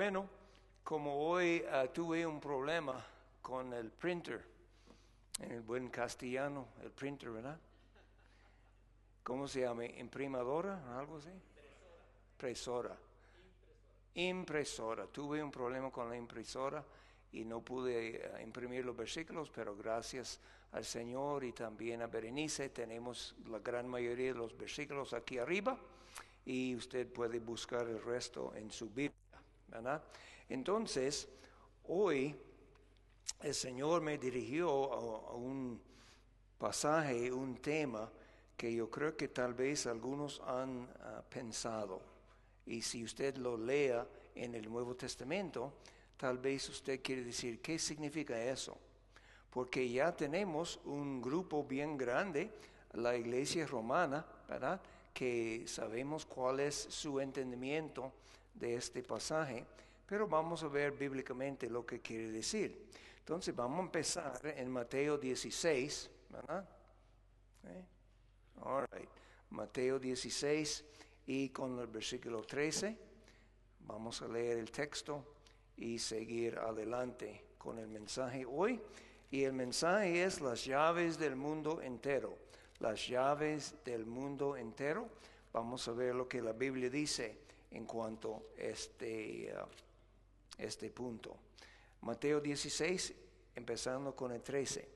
Bueno, como hoy tuve un problema con el printer, en el buen castellano, el printer, ¿verdad? ¿Cómo se llama? ¿Imprimadora? ¿Algo así? Impresora. Impresora. Tuve un problema con la impresora y no pude imprimir los versículos, pero gracias al Señor y también a Berenice tenemos la gran mayoría de los versículos aquí arriba y usted puede buscar el resto en su Biblia, ¿verdad? Entonces, hoy el Señor me dirigió a un pasaje, un tema que yo creo que tal vez algunos han pensado. Y si usted lo lea en el Nuevo Testamento, tal vez usted quiere decir, ¿qué significa eso? Porque ya tenemos un grupo bien grande, la iglesia romana, ¿verdad? Que sabemos cuál es su entendimiento de este pasaje, pero vamos a ver bíblicamente lo que quiere decir. Entonces vamos a empezar en Mateo 16, ¿verdad? All right. Mateo 16 y con el versículo 13 vamos a leer el texto y seguir adelante con el mensaje hoy. Y el mensaje es las llaves del mundo entero. Las llaves del mundo entero. Vamos a ver lo que la Biblia dice en cuanto a este punto. Mateo 16, empezando con el 13.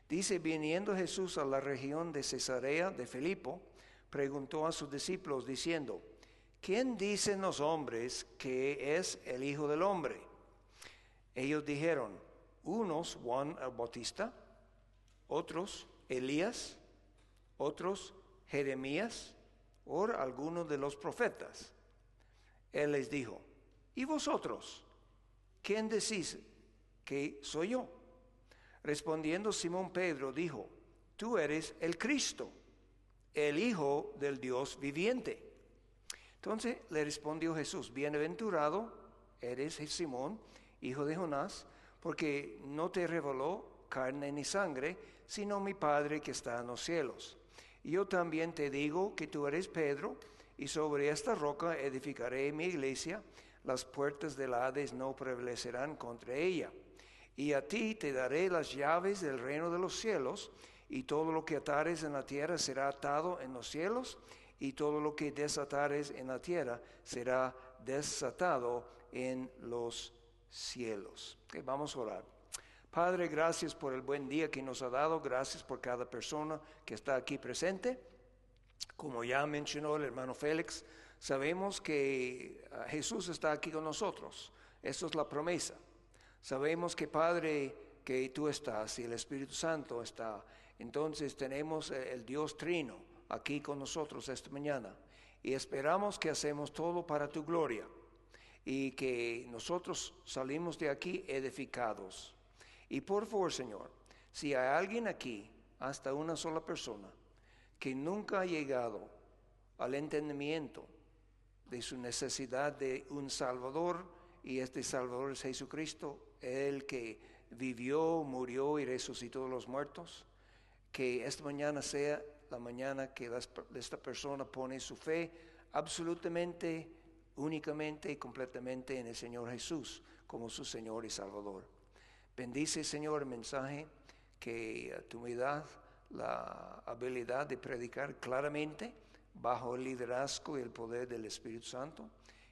Dice, viniendo Jesús a la región de Cesarea de Filipo, preguntó a sus discípulos diciendo, ¿quién dicen los hombres que es el Hijo del Hombre? Ellos dijeron, unos Juan el Bautista, otros Elías, otros Jeremías, o algunos de los profetas. Él les dijo, ¿y vosotros? ¿Quién decís que soy yo? Respondiendo Simón Pedro dijo, tú eres el Cristo, el Hijo del Dios viviente. Entonces le respondió Jesús, bienaventurado eres Simón, hijo de Jonás, porque no te reveló carne ni sangre, sino mi Padre que está en los cielos. Y yo también te digo que tú eres Pedro, y sobre esta roca edificaré mi iglesia, las puertas del Hades no prevalecerán contra ella. Y a ti te daré las llaves del reino de los cielos, y todo lo que atares en la tierra será atado en los cielos, y todo lo que desatares en la tierra será desatado en los cielos. Okay, vamos a orar. Padre, gracias por el buen día que nos ha dado, gracias por cada persona que está aquí presente. Como ya mencionó el hermano Félix, sabemos que Jesús está aquí con nosotros. Esa es la promesa. Sabemos que Padre, que tú estás y el Espíritu Santo está. Entonces tenemos el Dios Trino aquí con nosotros esta mañana. Y esperamos que hacemos todo para tu gloria. Y que nosotros salimos de aquí edificados. Y por favor, Señor, si hay alguien aquí, hasta una sola persona, que nunca ha llegado al entendimiento de su necesidad de un Salvador, y este Salvador es Jesucristo, el que vivió, murió y resucitó de los muertos, que esta mañana sea la mañana que esta persona pone su fe absolutamente, únicamente y completamente en el Señor Jesús como su Señor y Salvador. Bendice, Señor, el mensaje que tú me das, la habilidad de predicar claramente bajo el liderazgo y el poder del Espíritu Santo,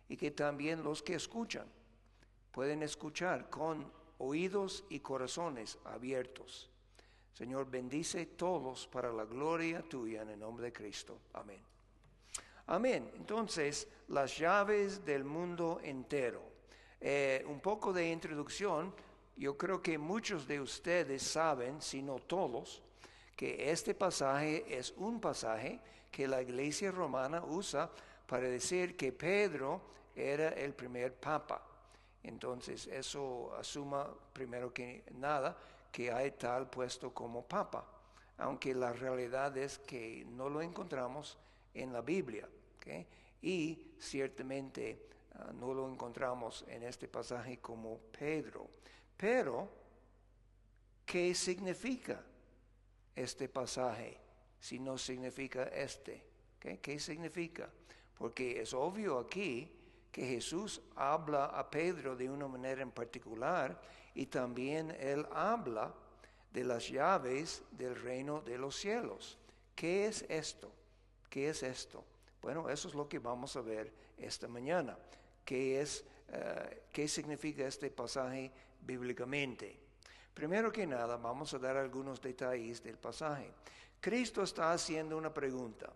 y que también los que escuchan pueden escuchar con oídos y corazones abiertos. Señor, bendice todos para la gloria tuya en el nombre de Cristo. Amén. Amén. Entonces, las llaves del mundo entero. Un poco de introducción. Yo creo que muchos de ustedes saben, si no todos, que este pasaje es un pasaje que la iglesia romana usa para decir que Pedro era el primer papa. Entonces eso asuma primero que nada que hay tal puesto como papa, aunque la realidad es que no lo encontramos en la Biblia, ¿okay? Y ciertamente no lo encontramos en este pasaje como Pedro. Pero, ¿qué significa este pasaje si no significa este? ¿Okay? ¿Qué significa? Porque es obvio aquí que Jesús habla a Pedro de una manera en particular y también Él habla de las llaves del reino de los cielos. ¿Qué es esto? ¿Qué es esto? Bueno, eso es lo que vamos a ver esta mañana. ¿Qué significa este pasaje bíblicamente? Primero que nada, vamos a dar algunos detalles del pasaje. Cristo está haciendo una pregunta.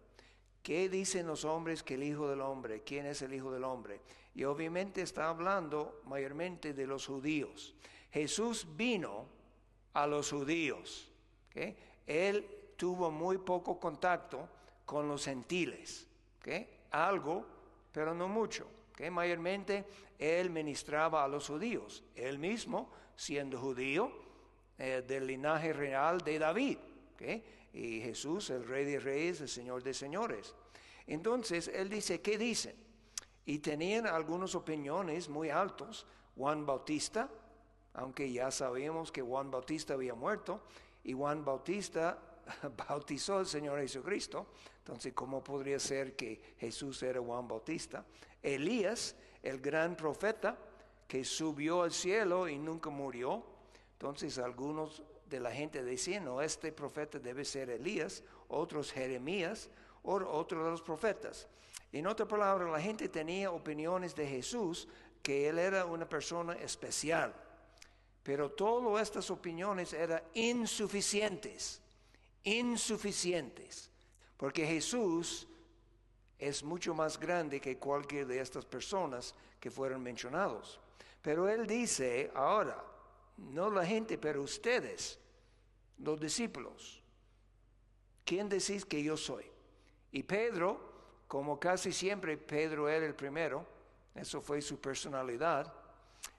¿Qué dicen los hombres que el Hijo del Hombre? ¿Quién es el Hijo del Hombre? Y obviamente está hablando mayormente de los judíos. Jesús vino a los judíos. ¿Okay? Él tuvo muy poco contacto con los gentiles. ¿Okay? Algo, pero no mucho. ¿Okay? Mayormente Él ministraba a los judíos. Él mismo, siendo judío, del linaje real de David. ¿Okay? Y Jesús, el Rey de Reyes, el Señor de Señores. Entonces, Él dice, ¿qué dicen? Y tenían algunas opiniones muy altas. Juan Bautista, aunque ya sabíamos que Juan Bautista había muerto, y Juan Bautista bautizó al Señor Jesucristo. Entonces, ¿cómo podría ser que Jesús era Juan Bautista? Elías, el gran profeta, que subió al cielo y nunca murió. Entonces, algunos de la gente decían, no, este profeta debe ser Elías, otros Jeremías, o otros de los profetas. En otra palabra, la gente tenía opiniones de Jesús, que Él era una persona especial. Pero todas estas opiniones eran insuficientes, porque Jesús es mucho más grande que cualquier de estas personas que fueron mencionados. Pero Él dice, ahora, no la gente, pero ustedes, los discípulos, ¿quién decís que yo soy? Y Pedro, como casi siempre Pedro era el primero, eso fue su personalidad.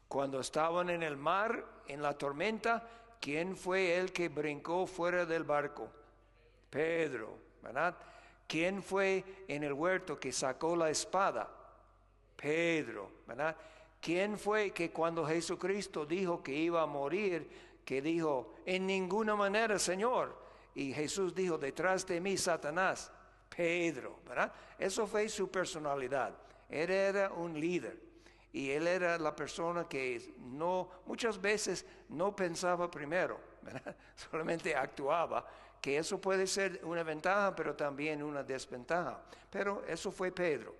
Cuando estaban en el mar, en la tormenta, ¿quién fue el que brincó fuera del barco? Pedro, ¿verdad? ¿Quién fue en el huerto que sacó la espada? Pedro, ¿verdad? ¿Quién fue que cuando Jesucristo dijo que iba a morir, que dijo, en ninguna manera, Señor? Y Jesús dijo, detrás de mí, Satanás. Pedro, ¿verdad? Eso fue su personalidad. Él era un líder. Y él era la persona que muchas veces no pensaba primero, ¿verdad? Solamente actuaba, que eso puede ser una ventaja, pero también una desventaja. Pero eso fue Pedro.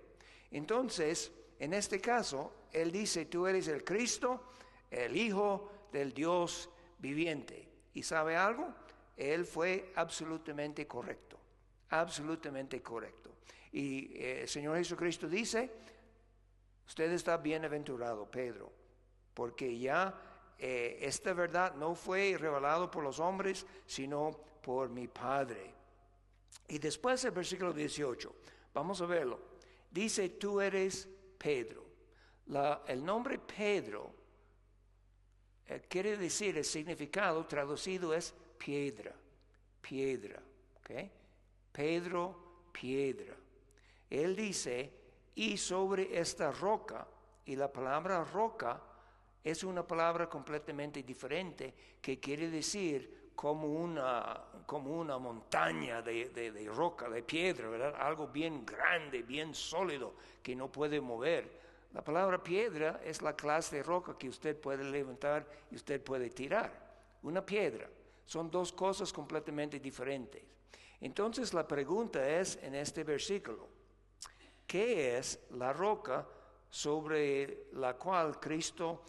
Entonces, en este caso, él dice, tú eres el Cristo, el Hijo del Dios viviente. ¿Y sabe algo? Él fue absolutamente correcto. Absolutamente correcto. Y el Señor Jesucristo dice, usted está bienaventurado, Pedro, porque ya esta verdad no fue revelado por los hombres, sino por mi Padre. Y después el versículo 18, vamos a verlo. Dice, tú eres Pedro. El nombre Pedro quiere decir, el significado traducido es piedra, ¿ok? Pedro, piedra. Él dice, y sobre esta roca, y la palabra roca es una palabra completamente diferente que quiere decir como una montaña de roca, de piedra, ¿verdad? Algo bien grande, bien sólido que no puede mover. La palabra piedra es la clase de roca que usted puede levantar y usted puede tirar. Una piedra. Son dos cosas completamente diferentes. Entonces la pregunta es en este versículo, ¿qué es la roca sobre la cual Cristo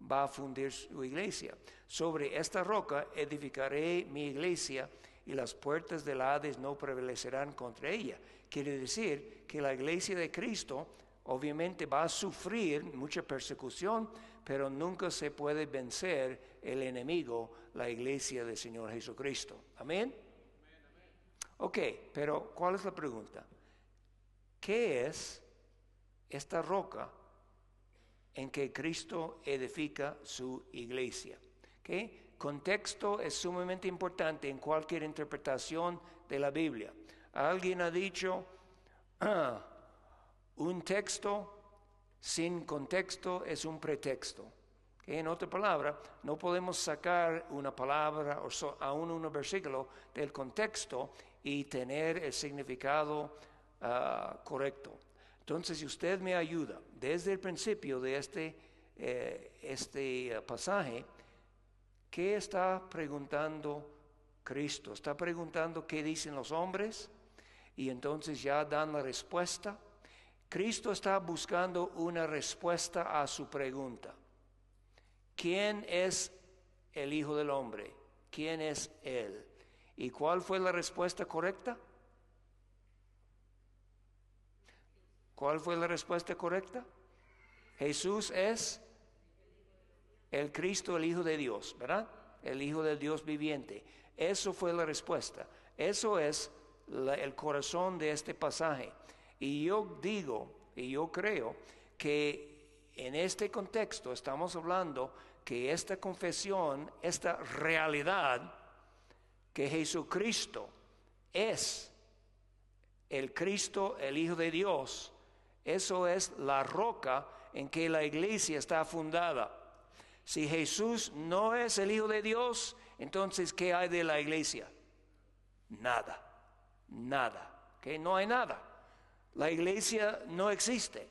va a fundir su iglesia? Sobre esta roca edificaré mi iglesia y las puertas del Hades no prevalecerán contra ella. Quiere decir que la iglesia de Cristo obviamente va a sufrir mucha persecución, pero nunca se puede vencer el enemigo, la iglesia del Señor Jesucristo. Amén. Ok, pero ¿cuál es la pregunta? ¿Qué es esta roca en que Cristo edifica su iglesia? ¿Okay? Contexto es sumamente importante en cualquier interpretación de la Biblia. Alguien ha dicho, un texto sin contexto es un pretexto. ¿Okay? En otra palabra, no podemos sacar una palabra o aún un versículo del contexto y tener el significado correcto. Entonces, si usted me ayuda desde el principio de este pasaje, ¿qué está preguntando Cristo? Está preguntando qué dicen los hombres y entonces ya dan la respuesta. Cristo está buscando una respuesta a su pregunta. ¿Quién es el Hijo del Hombre? ¿Quién es Él? ¿Y cuál fue la respuesta correcta? ¿Cuál fue la respuesta correcta? Jesús es el Cristo, el Hijo de Dios, ¿verdad? El Hijo del Dios viviente. Eso fue la respuesta. Eso es el corazón de este pasaje. Y yo digo, y yo creo que en este contexto estamos hablando que esta confesión, esta realidad, que Jesucristo es el Cristo, el Hijo de Dios, eso es la roca en que la iglesia está fundada. Si Jesús no es el Hijo de Dios, entonces ¿qué hay de la iglesia? Nada, ¿okay? No hay nada. La iglesia no existe.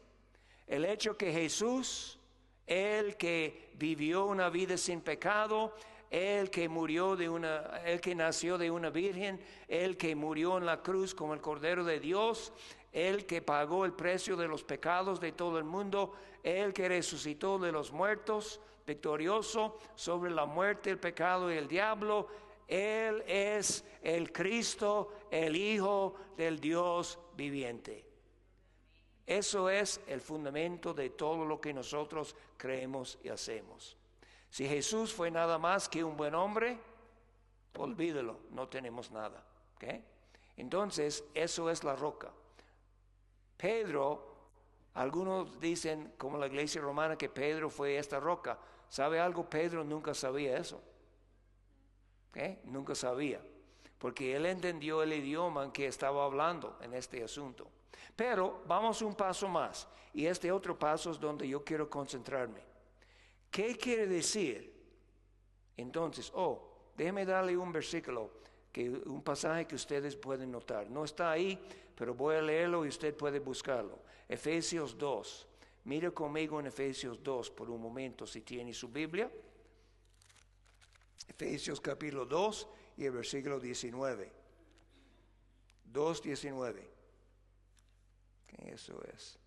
El hecho que Jesús, el que vivió una vida sin pecado, el que el que nació de una virgen, el que murió en la cruz como el Cordero de Dios, el que pagó el precio de los pecados de todo el mundo, el que resucitó de los muertos, victorioso sobre la muerte, el pecado y el diablo. Él es el Cristo, el Hijo del Dios viviente. Eso es el fundamento de todo lo que nosotros creemos y hacemos. Si Jesús fue nada más que un buen hombre, olvídelo, no tenemos nada. ¿Okay? Entonces, eso es la roca. Pedro, algunos dicen, como la iglesia romana, que Pedro fue esta roca. ¿Sabe algo? Pedro nunca sabía eso. ¿Okay? Nunca sabía. Porque él entendió el idioma en que estaba hablando en este asunto. Pero vamos un paso más. Y este otro paso es donde yo quiero concentrarme. ¿Qué quiere decir? Entonces, déjeme darle un versículo, un pasaje que ustedes pueden notar. No está ahí, pero voy a leerlo y usted puede buscarlo. Efesios 2. Mire conmigo en Efesios 2 por un momento si tiene su Biblia. Efesios capítulo 2 y el versículo 19. 2:19. Eso es.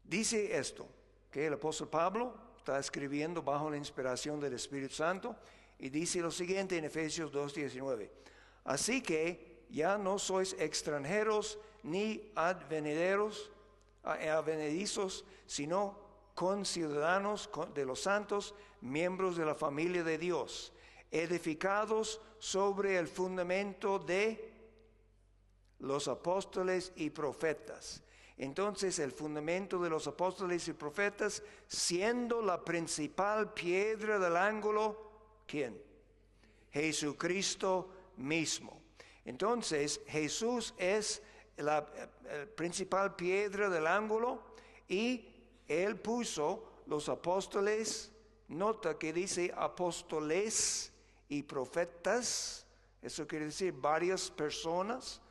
Dice esto, que el apóstol Pablo está escribiendo bajo la inspiración del Espíritu Santo y dice lo siguiente en Efesios 2:19. Así que ya no sois extranjeros ni advenedizos, sino conciudadanos de los santos, miembros de la familia de Dios, edificados sobre el fundamento de los apóstoles y profetas. Entonces el fundamento de los apóstoles y profetas, siendo la principal piedra del ángulo, ¿quién? Jesucristo mismo. Entonces Jesús es la principal piedra del ángulo y Él puso los apóstoles, nota que dice apóstoles y profetas, eso quiere decir varias personas.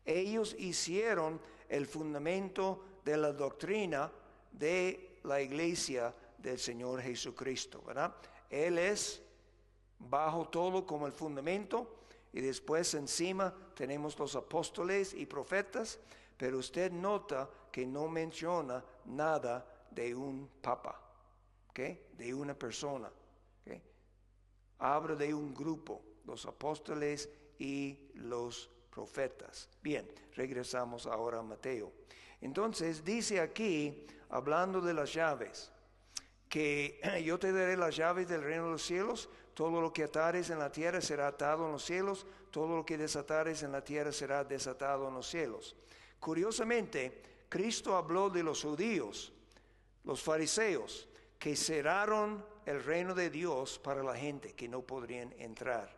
Ellos hicieron el fundamento de la doctrina de la iglesia del Señor Jesucristo, ¿verdad? Él es bajo todo como el fundamento y después encima tenemos los apóstoles y profetas, pero usted nota que no menciona nada de un papa, ¿okay? De una persona, ¿okay? Habla de un grupo, los apóstoles y los profetas. Bien, regresamos ahora a Mateo. Entonces dice aquí, hablando de las llaves, que yo te daré las llaves del reino de los cielos, todo lo que atares en la tierra será atado en los cielos, todo lo que desatares en la tierra será desatado en los cielos. Curiosamente, Cristo habló de los judíos, los fariseos, que cerraron el reino de Dios para la gente que no podrían entrar.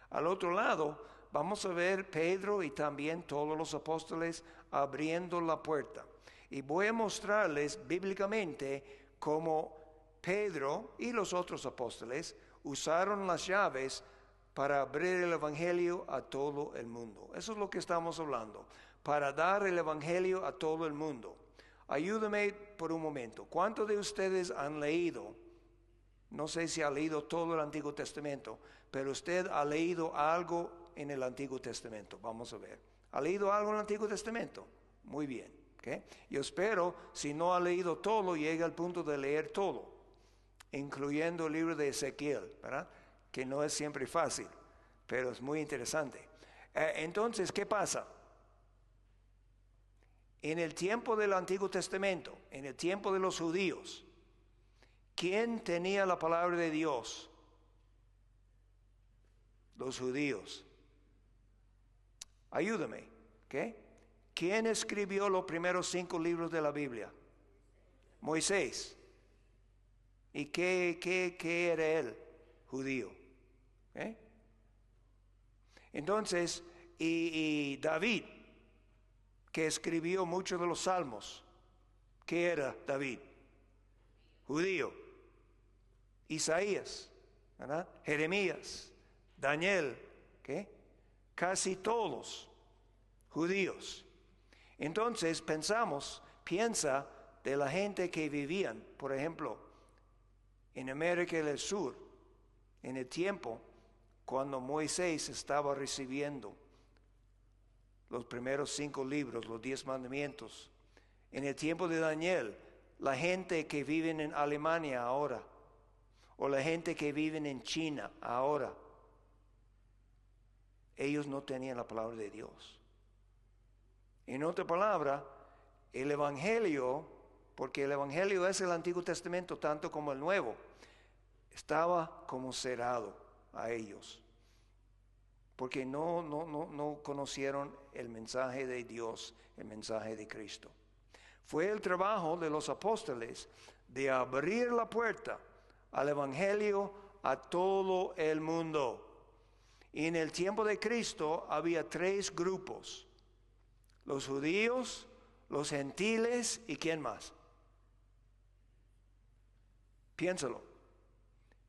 Al otro lado, vamos a ver Pedro y también todos los apóstoles abriendo la puerta. Y voy a mostrarles bíblicamente cómo Pedro y los otros apóstoles usaron las llaves para abrir el evangelio a todo el mundo. Eso es lo que estamos hablando. para dar el Evangelio a todo el mundo. Ayúdame por un momento. ¿Cuántos de ustedes han leído? No sé si ha leído todo el Antiguo Testamento, pero usted ha leído algo en el Antiguo Testamento. Vamos a ver. ¿Ha leído algo en el Antiguo Testamento? Muy bien. ¿Okay? Yo espero, si no ha leído todo, llegue al punto de leer todo, incluyendo el libro de Ezequiel, ¿verdad? Que no es siempre fácil, pero es muy interesante. Entonces, ¿qué pasa? En el tiempo del Antiguo Testamento, en el tiempo de los judíos, ¿quién tenía la palabra de Dios? Los judíos. Ayúdame, ¿ok? ¿Quién escribió los primeros 5 libros de la Biblia? Moisés. ¿Y qué era él? Judío. ¿Okay? Entonces, y David, que escribió muchos de los salmos, ¿qué era David? Judío. Isaías, ¿verdad? Jeremías, Daniel, ¿okay? Casi todos judíos. Entonces piensa de la gente que vivían, por ejemplo, en América del Sur, en el tiempo cuando Moisés estaba recibiendo los primeros 5 libros, los 10 mandamientos. En el tiempo de Daniel, la gente que vive en Alemania ahora, o la gente que vive en China ahora, ellos no tenían la palabra de Dios. En otra palabra, el Evangelio, porque el Evangelio es el Antiguo Testamento tanto como el Nuevo, estaba como cerrado a ellos, porque no conocieron el mensaje de Dios, el mensaje de Cristo. Fue el trabajo de los apóstoles de abrir la puerta al Evangelio a todo el mundo. Y en el tiempo de Cristo había 3 grupos: los judíos, los gentiles y ¿quién más? Piénsalo.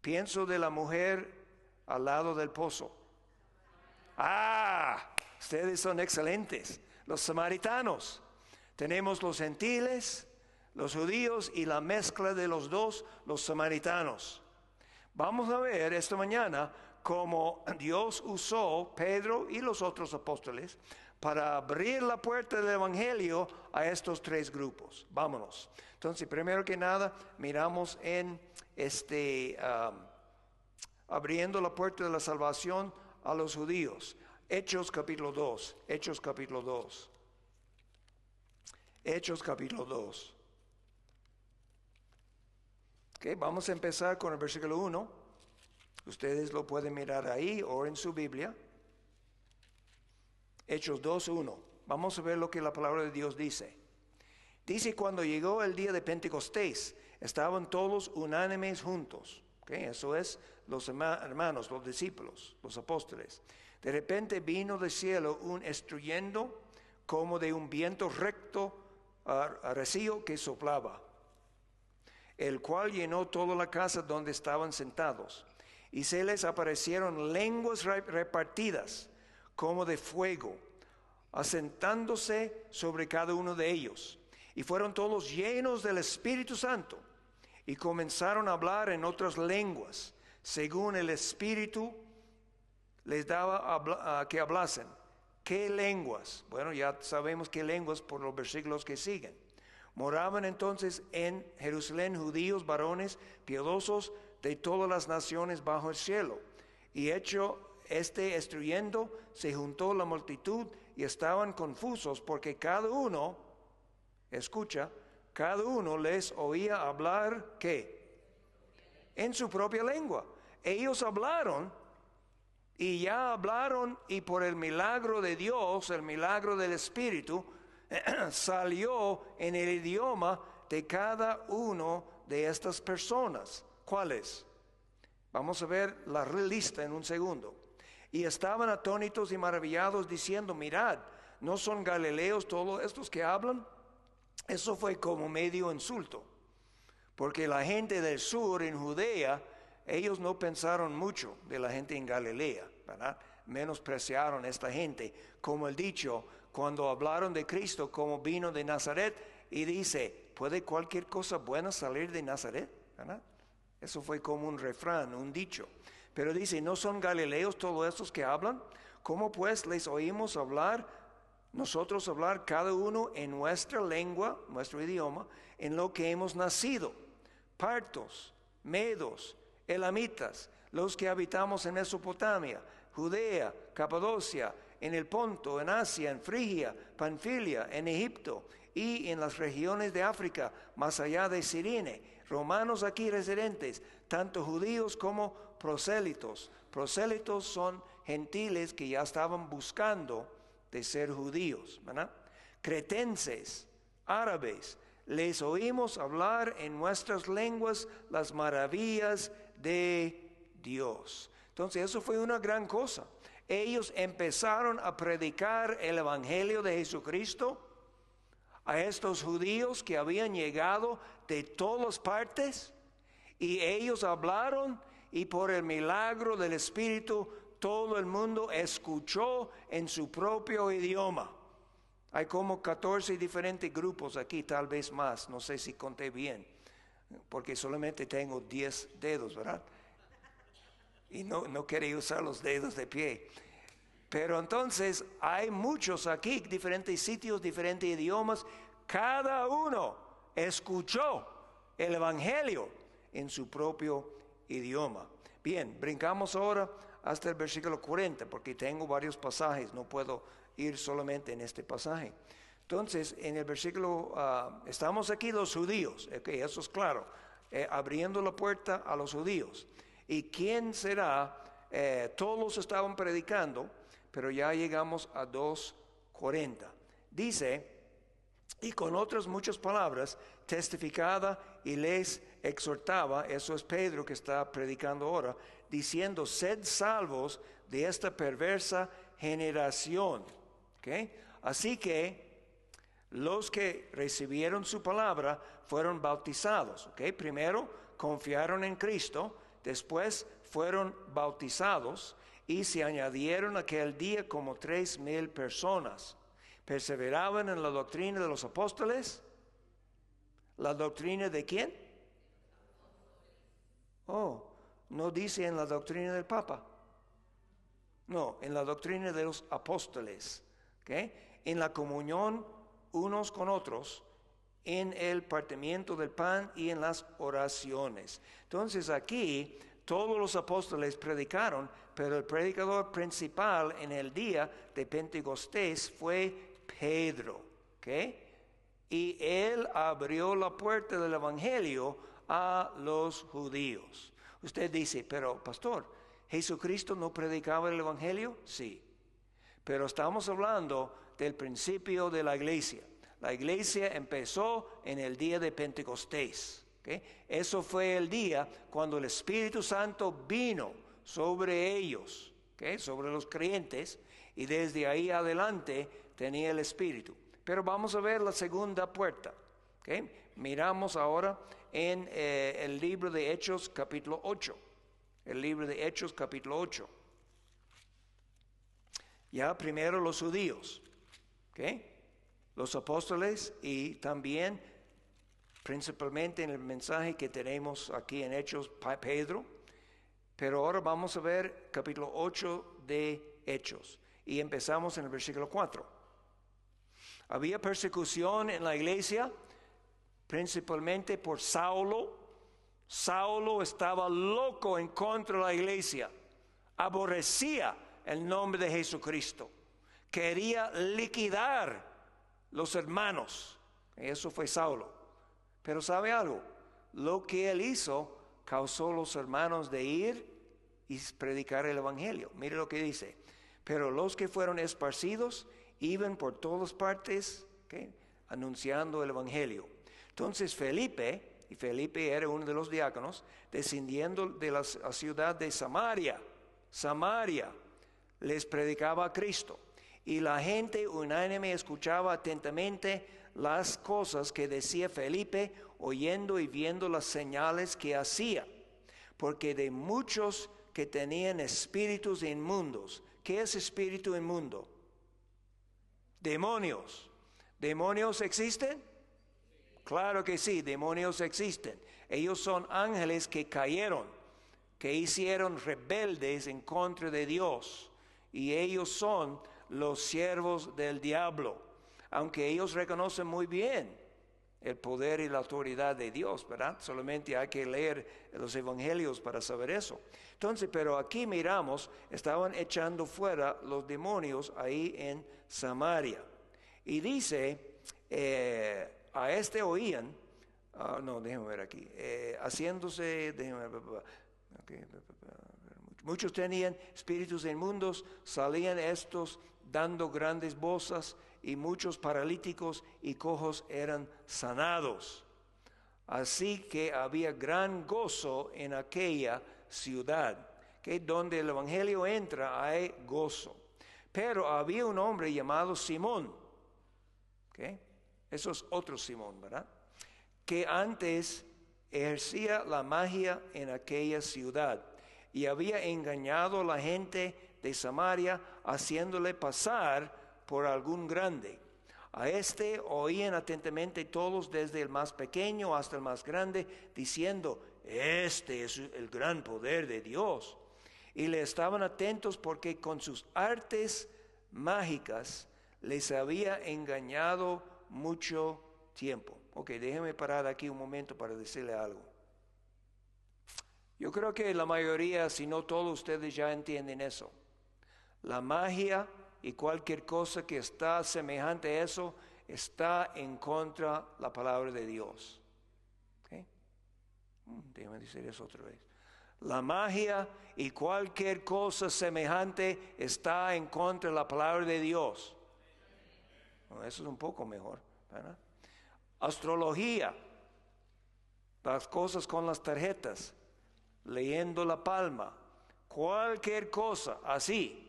Pienso de la mujer al lado del pozo. Ustedes son excelentes. Los samaritanos. Tenemos los gentiles, los judíos y la mezcla de los dos, los samaritanos. Vamos a ver esta mañana cómo Dios usó Pedro y los otros apóstoles para abrir la puerta del Evangelio a estos 3 grupos. Vámonos. Entonces, primero que nada, miramos en abriendo la puerta de la salvación a los judíos. Hechos capítulo 2. Hechos capítulo 2. Hechos capítulo 2. Okay, vamos a empezar con el versículo 1. Ustedes lo pueden mirar ahí o en su Biblia. Hechos 2:1. Vamos a ver lo que la palabra de Dios dice. Dice: cuando llegó el día de Pentecostés, estaban todos unánimes juntos. Okay, eso es los hermanos, los discípulos, los apóstoles. De repente vino del cielo un estruendo como de un viento recto arrecio que soplaba, el cual llenó toda la casa donde estaban sentados. Y se les aparecieron lenguas repartidas como de fuego, asentándose sobre cada uno de ellos. Y fueron todos llenos del Espíritu Santo, y comenzaron a hablar en otras lenguas, según el Espíritu les daba que hablasen. ¿Qué lenguas? Bueno, ya sabemos qué lenguas por los versículos que siguen. Moraban entonces en Jerusalén judíos, varones piadosos de todas las naciones bajo el cielo. Y hecho este estruendo, se juntó la multitud y estaban confusos, porque cada uno, escucha, cada uno les oía hablar, ¿qué? En su propia lengua. Ellos hablaron, y ya hablaron, y por el milagro de Dios, el milagro del Espíritu, salió en el idioma de cada uno de estas personas. ¿Cuáles? Vamos a ver la lista en un segundo. Y estaban atónitos y maravillados, diciendo: mirad, ¿no son galileos todos estos que hablan? Eso fue como medio insulto, porque la gente del sur en Judea, ellos no pensaron mucho de la gente en Galilea, ¿verdad? Menospreciaron a esta gente, como el dicho: cuando hablaron de Cristo como vino de Nazaret, y dice, ¿puede cualquier cosa buena salir de Nazaret? ¿Verdad? Eso fue como un refrán, un dicho. Pero dice, ¿no son galileos todos estos que hablan? ¿Cómo pues les oímos hablar, nosotros hablar cada uno en nuestra lengua, nuestro idioma, en lo que hemos nacido? Partos, medos, elamitas, los que habitamos en Mesopotamia, Judea, Capadocia, en el Ponto, en Asia, en Frigia, Panfilia, en Egipto y en las regiones de África, más allá de Cirene, romanos aquí residentes, tanto judíos como prosélitos. Prosélitos son gentiles que ya estaban buscando de ser judíos, ¿verdad? Cretenses, árabes, les oímos hablar en nuestras lenguas las maravillas de Dios. Entonces eso fue una gran cosa. Ellos empezaron a predicar el evangelio de Jesucristo a estos judíos que habían llegado de todas partes, y ellos hablaron, y por el milagro del Espíritu todo el mundo escuchó en su propio idioma. Hay como 14 diferentes grupos aquí, tal vez más, no sé si conté bien, porque solamente tengo 10 dedos, ¿verdad? Y no quería usar los dedos de pie. Pero entonces hay muchos aquí, diferentes sitios, diferentes idiomas. Cada uno escuchó el evangelio en su propio idioma. Bien, brincamos ahora hasta el versículo 40, porque tengo varios pasajes, no puedo ir solamente en este pasaje. Entonces, en el versículo, estamos aquí los judíos, okay, eso es claro, abriendo la puerta a los judíos. ¿Y quién será? Todos estaban predicando, pero ya llegamos a 2:40. Dice, y con otras muchas palabras testificaba y les exhortaba, eso es Pedro que está predicando ahora, diciendo, sed salvos de esta perversa generación. ¿Okay? Así que los que recibieron su palabra fueron bautizados. ¿Okay? Primero confiaron en Cristo, después fueron bautizados y se añadieron aquel día como 3,000 personas. Perseveraban en la doctrina de los apóstoles. ¿La doctrina de quién? Oh, no dice en la doctrina del Papa. No, en la doctrina de los apóstoles. ¿Okay? En la comunión unos con otros, en el partimiento del pan y en las oraciones. Entonces aquí todos los apóstoles predicaron, pero el predicador principal en el día de Pentecostés fue Pedro. ¿Okay? Y él abrió la puerta del evangelio a los judíos. Usted dice, pero pastor, ¿Jesucristo no predicaba el evangelio? Sí, pero estamos hablando del principio de la iglesia. La iglesia empezó en el día de Pentecostés. ¿Okay? Eso fue el día cuando el Espíritu Santo vino sobre ellos, ¿okay? Sobre los creyentes, y desde ahí adelante tenía el Espíritu. Pero vamos a ver la segunda puerta. ¿Okay? Miramos ahora en el libro de Hechos capítulo 8. El libro de Hechos capítulo 8. Ya primero los judíos. ¿Okay? Los apóstoles y también principalmente en el mensaje que tenemos aquí en Hechos, Pedro. Pero ahora vamos a ver capítulo 8 de Hechos. Y empezamos en el versículo 4. Había persecución en la iglesia, principalmente por Saulo. Saulo estaba loco en contra de la iglesia. Aborrecía el nombre de Jesucristo. Quería liquidar los hermanos. Eso fue Saulo. Pero ¿sabe algo? Lo que él hizo causó a los hermanos de ir y predicar el evangelio. Mire lo que dice. Pero los que fueron esparcidos iban por todas partes, ¿okay? Anunciando el evangelio. Entonces Felipe, y Felipe era uno de los diáconos, descendiendo de la ciudad de Samaria, les predicaba a Cristo. Y la gente unánime escuchaba atentamente las cosas que decía Felipe, oyendo y viendo las señales que hacía. Porque de muchos que tenían espíritus inmundos. ¿Qué es espíritu inmundo? Demonios. ¿Demonios existen? Claro que sí, demonios existen. Ellos son ángeles que cayeron, que hicieron rebeldes en contra de Dios. Y ellos son los siervos del diablo. Aunque ellos reconocen muy bien el poder y la autoridad de Dios, ¿verdad? Solamente hay que leer los evangelios para saber eso. Entonces, pero aquí miramos, estaban echando fuera los demonios ahí en Samaria. Y dice, a este oían, no, déjenme ver aquí, haciéndose, déjenme ver, okay, muchos tenían espíritus inmundos, salían estos dando grandes voces, y muchos paralíticos y cojos eran sanados. Así que había gran gozo en aquella ciudad, que donde el evangelio entra hay gozo. Pero había un hombre llamado Simón, ¿okay? Eso es otro Simón, ¿verdad? Que antes ejercía la magia en aquella ciudad y había engañado a la gente de Samaria haciéndole pasar por algún grande. A este oían atentamente todos, desde el más pequeño hasta el más grande, diciendo, este es el gran poder de Dios. Y le estaban atentos porque con sus artes mágicas les había engañado mucho tiempo. Ok, déjeme parar aquí un momento para decirle algo. Yo creo que la mayoría, si no todos ustedes ya entienden eso. La magia y cualquier cosa que está semejante a eso está en contra de la palabra de Dios. ¿Okay? Déjame decir eso otra vez. La magia y cualquier cosa semejante está en contra de la palabra de Dios. Bueno, eso es un poco mejor, ¿verdad? Astrología, las cosas con las tarjetas, leyendo la palma, cualquier cosa así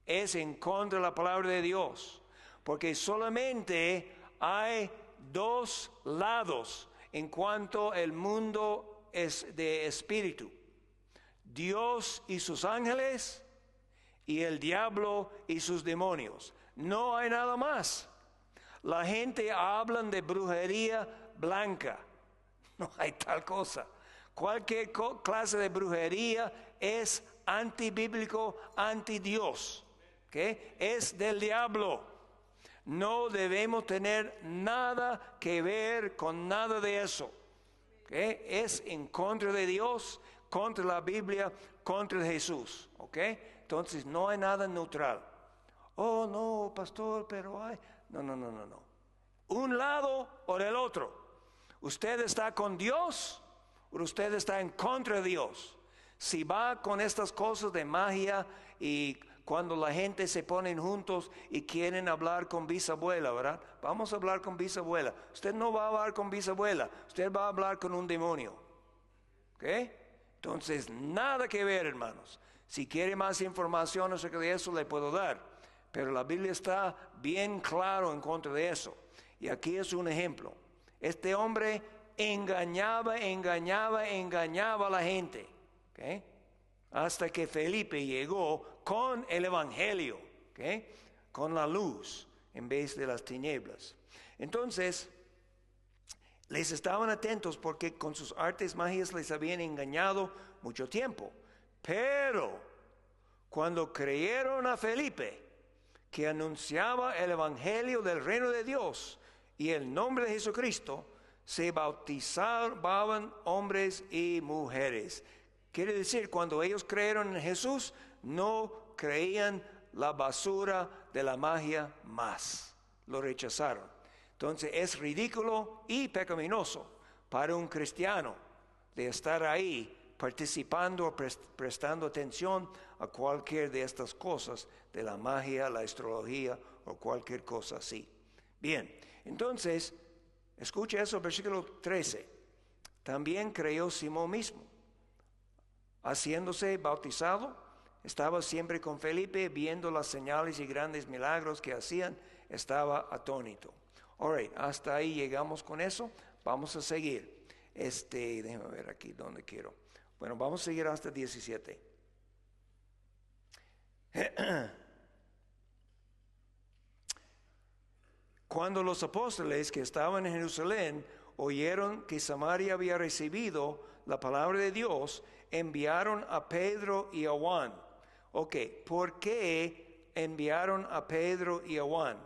es en contra de la palabra de Dios, porque solamente hay dos lados en cuanto al mundo es de espíritu: Dios y sus ángeles y el diablo y sus demonios. No hay nada más. La gente habla de brujería blanca. No hay tal cosa. Cualquier clase de brujería es antibíblico, anti-Dios. ¿Okay? Es del diablo. No debemos tener nada que ver con nada de eso. ¿Okay? Es en contra de Dios, contra la Biblia, contra Jesús. ¿Okay? Entonces no hay nada neutral. Oh, no, pastor, pero hay... No. Un lado o el otro. Usted está con Dios o usted está en contra de Dios. Si va con estas cosas de magia y cuando la gente se ponen juntos y quieren hablar con bisabuela, ¿verdad? Vamos a hablar con bisabuela. Usted no va a hablar con bisabuela, usted va a hablar con un demonio. ¿Ok? Entonces, nada que ver, hermanos. Si quiere más información acerca de eso, le puedo dar. Pero la Biblia está bien claro en contra de eso. Y aquí es un ejemplo. Este hombre engañaba a la gente. ¿Ok? Hasta que Felipe llegó con el evangelio, ¿okay? Con la luz en vez de las tinieblas. Entonces, les estaban atentos porque con sus artes mágicas les habían engañado mucho tiempo. Pero cuando creyeron a Felipe, que anunciaba el evangelio del reino de Dios y el nombre de Jesucristo, se bautizaban hombres y mujeres. Quiere decir, cuando ellos creyeron en Jesús, no creían la basura de la magia más. Lo rechazaron. Entonces es ridículo y pecaminoso para un cristiano de estar ahí participando o prestando atención a cualquier de estas cosas de la magia, la astrología o cualquier cosa así. Bien, entonces, escucha eso, versículo 13. También creyó Simón mismo, haciéndose bautizado, estaba siempre con Felipe, viendo las señales y grandes milagros que hacían, estaba atónito. All right, hasta ahí llegamos con eso. Vamos a seguir. Déjame ver aquí donde quiero. Bueno, vamos a seguir hasta 17. Cuando los apóstoles que estaban en Jerusalén oyeron que Samaria había recibido la palabra de Dios, enviaron a Pedro y a Juan. Ok, ¿por qué enviaron a Pedro y a Juan?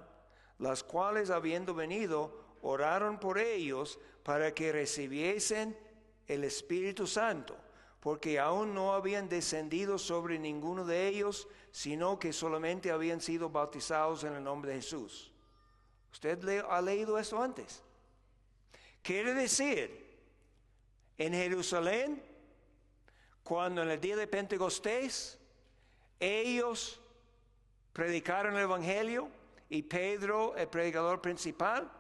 Las cuales, habiendo venido, oraron por ellos para que recibiesen el Espíritu Santo, porque aún no habían descendido sobre ninguno de ellos, sino que solamente habían sido bautizados en el nombre de Jesús. ¿Usted ha leído esto antes? Quiere decir, en Jerusalén, cuando en el día de Pentecostés, ellos predicaron el Evangelio, y Pedro, el predicador principal,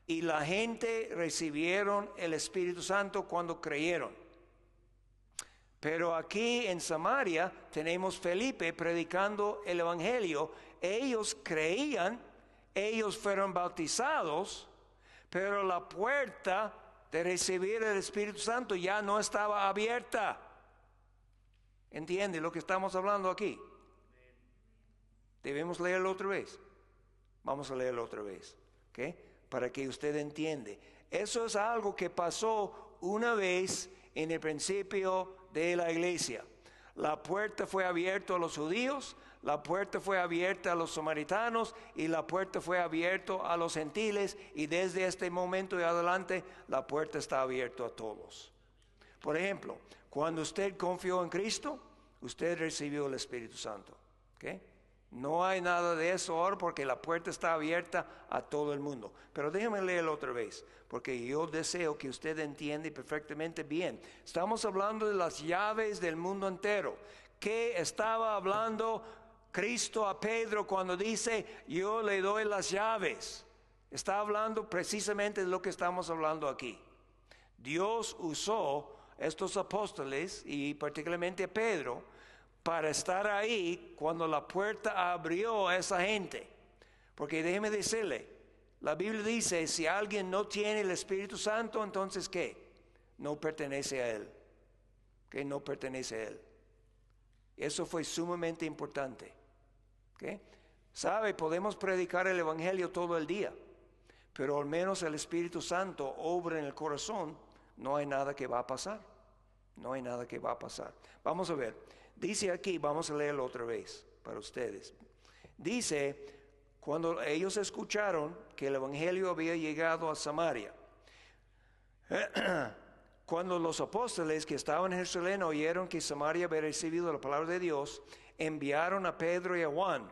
y la gente recibieron el Espíritu Santo cuando creyeron. Pero aquí en Samaria tenemos Felipe predicando el Evangelio. Ellos creían, ellos fueron bautizados, pero la puerta de recibir el Espíritu Santo ya no estaba abierta. ¿Entiende lo que estamos hablando aquí? Debemos leerlo otra vez. Vamos a leerlo otra vez, ¿ok? Para que usted entienda. Eso es algo que pasó una vez en el principio de la iglesia. La puerta fue abierta a los judíos, la puerta fue abierta a los samaritanos y la puerta fue abierta a los gentiles, y desde este momento y adelante la puerta está abierta a todos. Por ejemplo, cuando usted confió en Cristo, usted recibió el Espíritu Santo, ¿ok? No hay nada de eso ahora porque la puerta está abierta a todo el mundo. Pero déjeme leerlo otra vez, porque yo deseo que usted entienda perfectamente bien. Estamos hablando de las llaves del mundo entero. ¿Qué estaba hablando Cristo a Pedro cuando dice, yo le doy las llaves? Está hablando precisamente de lo que estamos hablando aquí. Dios usó estos apóstoles y particularmente a Pedro para estar ahí cuando la puerta abrió a esa gente. Porque déjeme decirle, la Biblia dice, si alguien no tiene el Espíritu Santo, entonces ¿qué? No pertenece a Él. Que no pertenece a Él. Eso fue sumamente importante. ¿Okay? Sabe, podemos predicar el Evangelio todo el día, pero al menos el Espíritu Santo obra en el corazón, no hay nada que va a pasar. No hay nada que va a pasar. Vamos a ver. Dice aquí, vamos a leerlo otra vez para ustedes. Dice, cuando ellos escucharon que el Evangelio había llegado a Samaria, cuando los apóstoles que estaban en Jerusalén oyeron que Samaria había recibido la palabra de Dios, enviaron a Pedro y a Juan,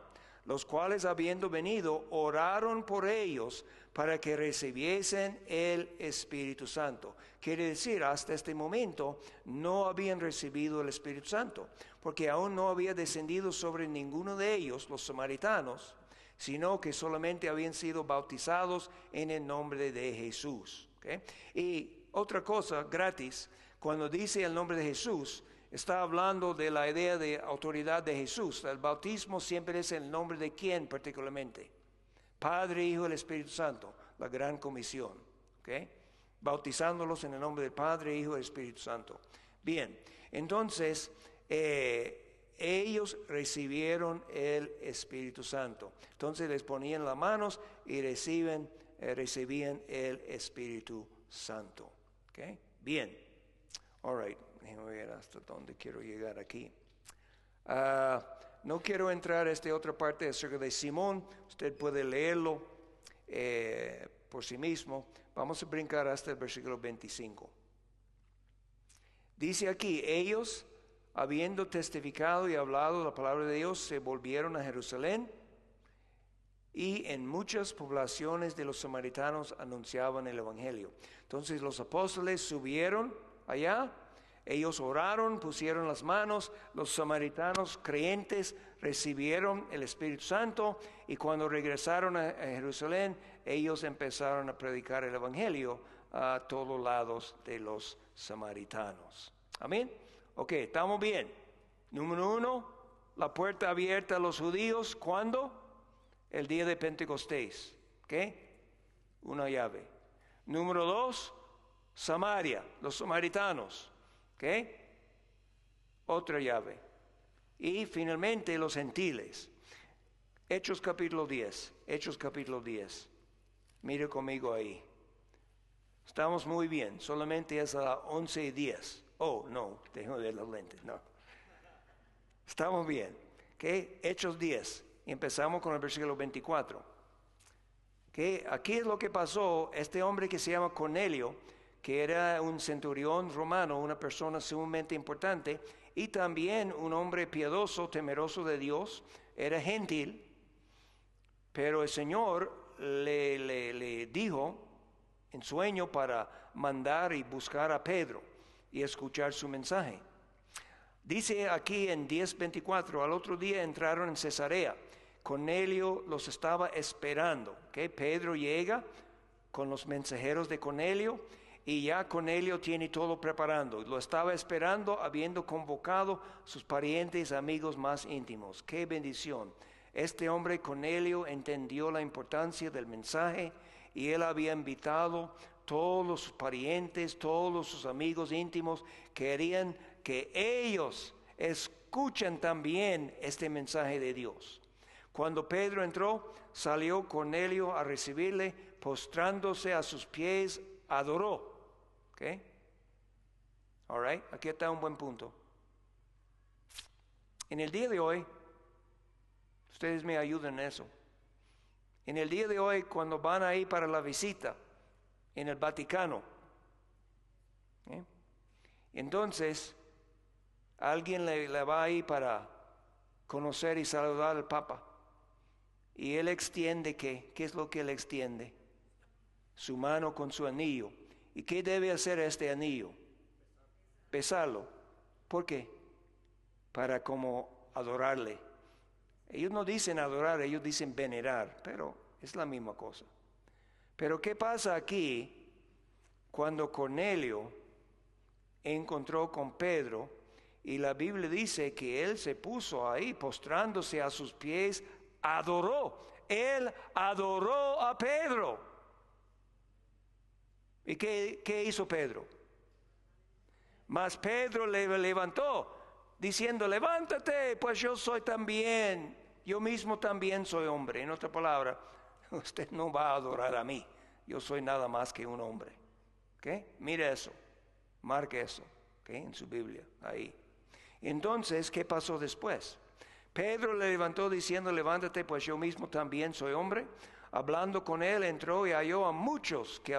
los cuales habiendo venido, oraron por ellos para que recibiesen el Espíritu Santo. Quiere decir, hasta este momento no habían recibido el Espíritu Santo, porque aún no había descendido sobre ninguno de ellos, los samaritanos, sino que solamente habían sido bautizados en el nombre de Jesús. ¿Okay? Y otra cosa gratis, cuando dice el nombre de Jesús, está hablando de la idea de autoridad de Jesús. El bautismo siempre es el nombre de quién particularmente. Padre, Hijo y el Espíritu Santo, la gran comisión. ¿Okay? Bautizándolos en el nombre del Padre, Hijo y Espíritu Santo. Bien, entonces ellos recibieron el Espíritu Santo. Entonces les ponían las manos y recibían el Espíritu Santo. ¿Okay? Bien, all right. Déjame ver hasta dónde quiero llegar aquí. No quiero entrar a esta otra parte acerca de Simón. Usted puede leerlo por sí mismo. Vamos a brincar hasta el versículo 25. Dice aquí, ellos, habiendo testificado y hablado la palabra de Dios, se volvieron a Jerusalén, y en muchas poblaciones de los samaritanos anunciaban el Evangelio. Entonces los apóstoles subieron allá. Ellos oraron, pusieron las manos, los samaritanos creyentes recibieron el Espíritu Santo, y cuando regresaron a Jerusalén, ellos empezaron a predicar el Evangelio a todos lados de los samaritanos. Amén. Ok, estamos bien. Número 1, la puerta abierta a los judíos. ¿Cuándo? El día de Pentecostés. Ok, una llave. Número 2, Samaria, los samaritanos. ¿Okay? Otra llave. Y finalmente los gentiles. Hechos capítulo 10. Hechos capítulo 10. Mire conmigo ahí. Estamos muy bien, solamente es a las 11:10. Oh, no, déjame ver las lentes, no. Estamos bien. ¿Okay? Hechos 10. Y empezamos con el versículo 24. ¿Okay? Aquí es lo que pasó. Este hombre que se llama Cornelio, que era un centurión romano, una persona sumamente importante, y también un hombre piadoso, temeroso de Dios, era gentil, pero el Señor le dijo en sueño para mandar y buscar a Pedro y escuchar su mensaje. Dice aquí en 10:24, al otro día entraron en Cesarea. Cornelio los estaba esperando. ¿Okay? Pedro llega con los mensajeros de Cornelio y ya Cornelio tiene todo preparando. Lo estaba esperando habiendo convocado sus parientes, amigos más íntimos. ¡Qué bendición! Este hombre Cornelio entendió la importancia del mensaje y él había invitado todos sus parientes, todos sus amigos íntimos. Querían que ellos escuchen también este mensaje de Dios. Cuando Pedro entró, salió Cornelio a recibirle, postrándose a sus pies, adoró. ¿Okay? All right, aquí está un buen punto. En el día de hoy, ustedes me ayudan en eso. En el día de hoy, cuando van ahí para la visita en el Vaticano, ¿okay? Entonces, alguien le va ahí para conocer y saludar al Papa. Y él extiende, ¿qué es lo que él extiende? Su mano con su anillo. ¿Y qué debe hacer este anillo? Besarlo. ¿Por qué? Para como adorarle. Ellos no dicen adorar, ellos dicen venerar, pero es la misma cosa. Pero ¿qué pasa aquí cuando Cornelio encontró con Pedro? Y la Biblia dice que él se puso ahí postrándose a sus pies, adoró. Él adoró a Pedro. ¿Y qué hizo Pedro? Mas Pedro le levantó, diciendo, levántate, pues yo soy también, yo mismo también soy hombre. En otra palabra, usted no va a adorar a mí, yo soy nada más que un hombre. ¿Okay? Mire eso, marque eso, ¿okay? En su Biblia, ahí. Entonces, ¿qué pasó después? Pedro le levantó diciendo, levántate, pues yo mismo también soy hombre. Hablando con él, entró y halló a muchos que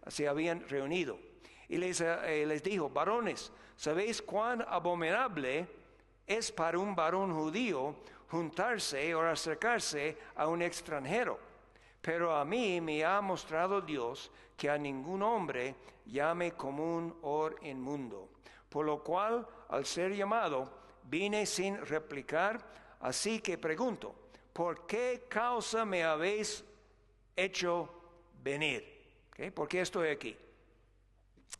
se habían reunido. Y les dijo, varones, ¿sabéis cuán abominable es para un varón judío juntarse o acercarse a un extranjero? Pero a mí me ha mostrado Dios que a ningún hombre llame común o inmundo. Por lo cual, al ser llamado, vine sin replicar. Así que pregunto, ¿por qué causa me habéis hecho venir? ¿Okay? ¿Por qué estoy aquí?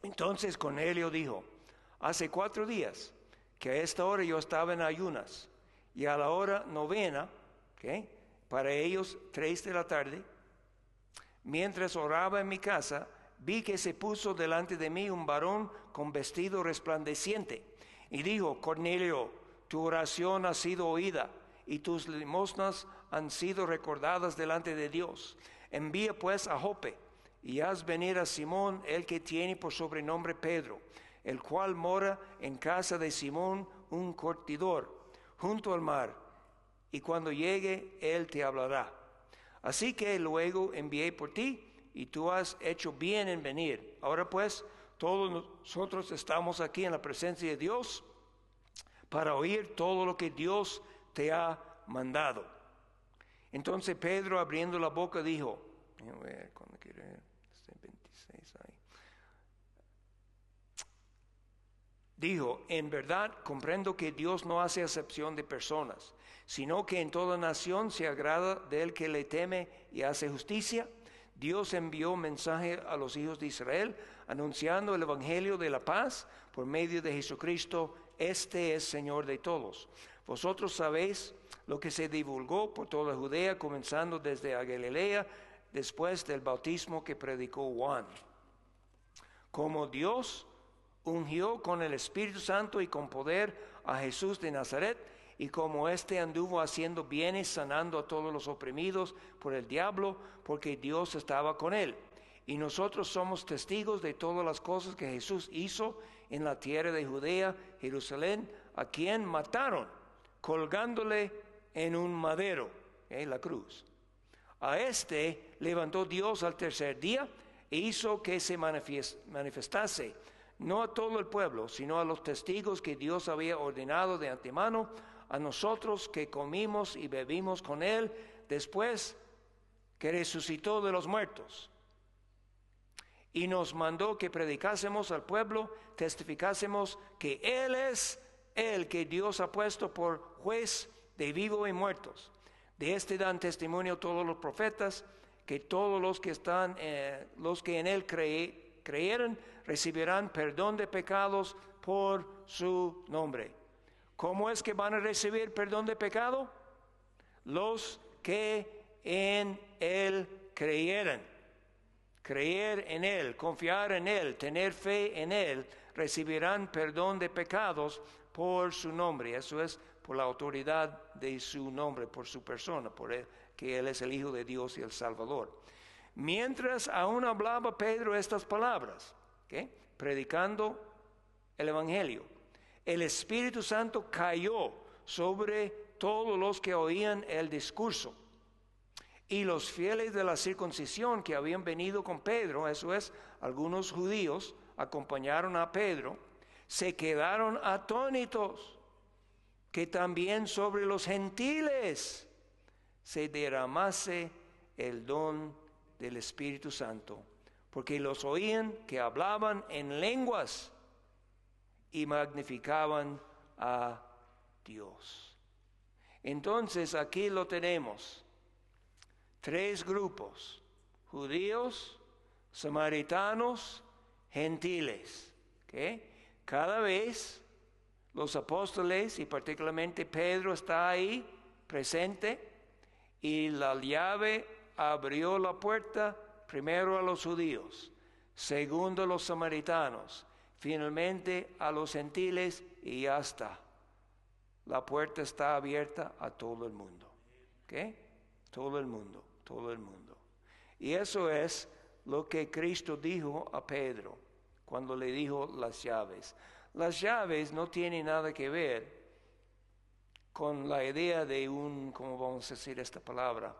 Entonces Cornelio dijo, hace 4 días que a esta hora yo estaba en ayunas y a la hora 9, ¿okay? Para ellos 3 de la tarde, mientras oraba en mi casa, vi que se puso delante de mí un varón con vestido resplandeciente y dijo, Cornelio, tu oración ha sido oída y tus limosnas han sido recordadas delante de Dios. Envía pues a Jope y haz venir a Simón, el que tiene por sobrenombre Pedro, el cual mora en casa de Simón, un curtidor, junto al mar, y cuando llegue, él te hablará. Así que luego envié por ti, y tú has hecho bien en venir. Ahora pues, todos nosotros estamos aquí en la presencia de Dios, para oír todo lo que Dios te ha mandado. Entonces Pedro, abriendo la boca, dijo, déjame ver, ¿cuándo quiere ver? 26 ahí. Dijo, en verdad comprendo que Dios no hace acepción de personas, sino que en toda nación se agrada del que le teme y hace justicia. Dios envió mensaje a los hijos de Israel, anunciando el evangelio de la paz por medio de Jesucristo. Este es Señor de todos. Vosotros sabéis lo que se divulgó por toda Judea, comenzando desde Galilea, después del bautismo que predicó Juan. Como Dios ungió con el Espíritu Santo y con poder a Jesús de Nazaret, y como éste anduvo haciendo bienes, sanando a todos los oprimidos por el diablo, porque Dios estaba con él. Y nosotros somos testigos de todas las cosas que Jesús hizo en la tierra de Judea, Jerusalén, a quien mataron, colgándole en un madero, la cruz. A este levantó Dios al tercer día e hizo que se manifestase, no a todo el pueblo, sino a los testigos que Dios había ordenado de antemano, a nosotros que comimos y bebimos con él después que resucitó de los muertos. Y nos mandó que predicásemos al pueblo, testificásemos que Él es el que Dios ha puesto por juez de vivos y muertos. De este dan testimonio todos los profetas, que todos los que en Él creyeron recibirán perdón de pecados por su nombre. ¿Cómo es que van a recibir perdón de pecado? Los que en Él creyeron. Creer en Él, confiar en Él, tener fe en Él, recibirán perdón de pecados por su nombre. Eso es por la autoridad de su nombre, por su persona, por él, que Él es el Hijo de Dios y el Salvador. Mientras aún hablaba Pedro estas palabras, predicando el Evangelio, el Espíritu Santo cayó sobre todos los que oían el discurso. Y los fieles de la circuncisión que habían venido con Pedro, eso es, algunos judíos, acompañaron a Pedro, se quedaron atónitos, que también sobre los gentiles se derramase el don del Espíritu Santo, porque los oían que hablaban en lenguas y magnificaban a Dios. Entonces aquí lo tenemos. Tres grupos: judíos, samaritanos, gentiles. Cada vez los apóstoles, y particularmente Pedro, está ahí presente, y la llave abrió la puerta primero a los judíos, segundo a los samaritanos, finalmente a los gentiles, y ya está. La puerta está abierta a todo el mundo. Todo el mundo. Todo el mundo. Y eso es lo que Cristo dijo a Pedro cuando le dijo las llaves. Las llaves no tienen nada que ver con la idea de ¿cómo vamos a decir esta palabra?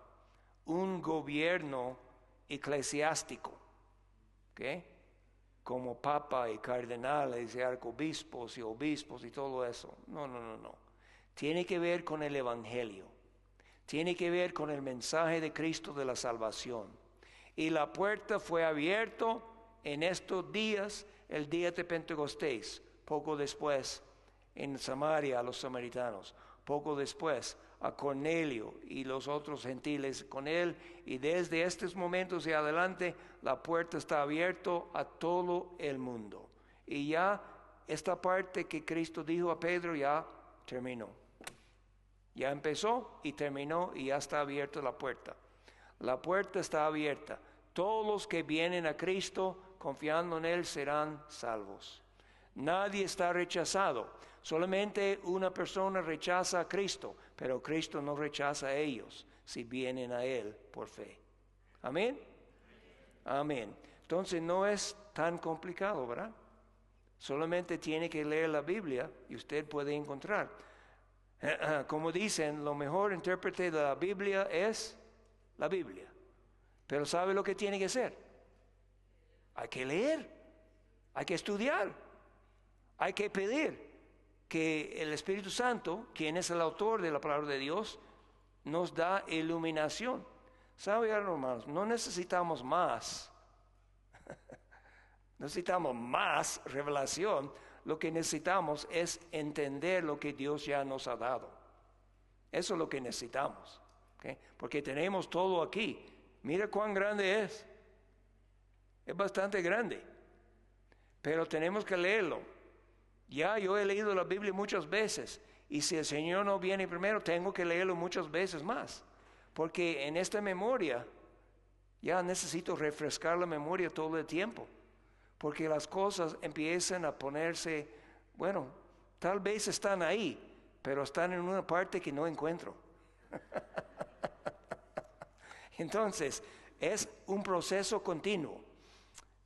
Un gobierno eclesiástico, como papa y cardenales y arzobispos y obispos y todo eso. No. Tiene que ver con el Evangelio. Tiene que ver con el mensaje de Cristo de la salvación. Y la puerta fue abierta en estos días, el día de Pentecostés, poco después en Samaria a los samaritanos, poco después a Cornelio y los otros gentiles con él, y desde estos momentos y adelante la puerta está abierta a todo el mundo. Y ya esta parte que Cristo dijo a Pedro ya terminó. Ya empezó y terminó y ya está abierta la puerta. La puerta está abierta. Todos los que vienen a Cristo confiando en Él serán salvos. Nadie está rechazado. Solamente una persona rechaza a Cristo, pero Cristo no rechaza a ellos si vienen a Él por fe. Amén. Amén. Entonces no es tan complicado, ¿verdad? Solamente tiene que leer la Biblia y usted puede encontrar. Como dicen, lo mejor intérprete de la Biblia es la Biblia. Pero ¿sabe lo que tiene que hacer? Hay que leer, hay que estudiar, hay que pedir que el Espíritu Santo, quien es el autor de la palabra de Dios, nos da iluminación. ¿Sabe, hermanos? No necesitamos más. Necesitamos más revelación. Lo que necesitamos es entender lo que Dios ya nos ha dado. Eso es lo que necesitamos. Porque tenemos todo aquí. Mira cuán grande es. Es bastante grande. Pero tenemos que leerlo. Ya yo he leído la Biblia muchas veces. Y si el Señor no viene primero, tengo que leerlo muchas veces más. Porque en esta memoria, ya necesito refrescar la memoria todo el tiempo. Porque las cosas empiezan a ponerse, tal vez están ahí, pero están en una parte que no encuentro. Entonces, es un proceso continuo.